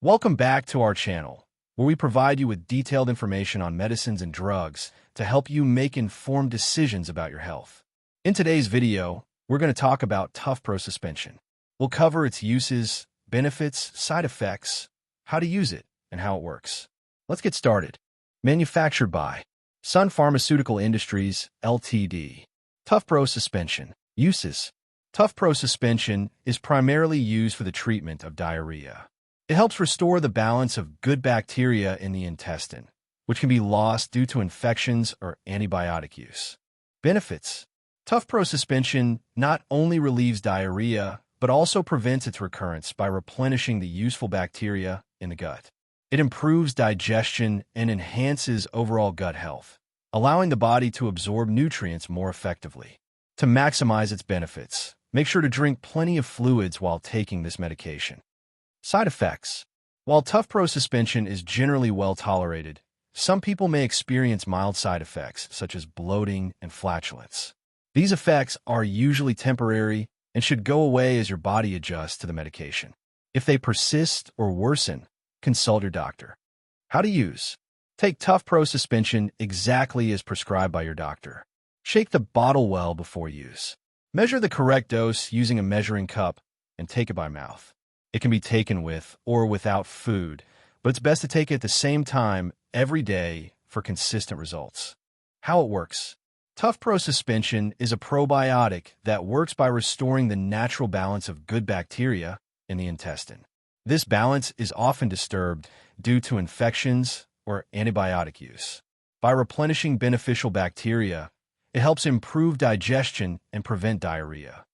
Welcome back to our channel, where we provide you with detailed information on medicines and drugs to help you make informed decisions about your health. In today's video, we're going to talk about Tufpro suspension. We'll cover its uses, benefits, side effects, how to use it, and how it works. Let's get started. Manufactured by Sun Pharmaceutical Industries, Ltd. Tufpro suspension. Uses. Tufpro suspension is primarily used for the treatment of diarrhea. It helps restore the balance of good bacteria in the intestine, which can be lost due to infections or antibiotic use. Benefits. Tufpro suspension not only relieves diarrhea, but also prevents its recurrence by replenishing the useful bacteria in the gut. It improves digestion and enhances overall gut health, allowing the body to absorb nutrients more effectively. To maximize its benefits, make sure to drink plenty of fluids while taking this medication. Side effects. While Tufpro suspension is generally well tolerated, some people may experience mild side effects such as bloating and flatulence. These effects are usually temporary and should go away as your body adjusts to the medication. If they persist or worsen, consult your doctor. How to use. Take Tufpro suspension exactly as prescribed by your doctor. Shake the bottle well before use. Measure the correct dose using a measuring cup and take it by mouth. It can be taken with or without food, but it's best to take it at the same time every day for consistent results. How it works. Tufpro suspension is a probiotic that works by restoring the natural balance of good bacteria in the intestine. This balance is often disturbed due to infections or antibiotic use. By replenishing beneficial bacteria, it helps improve digestion and prevent diarrhea.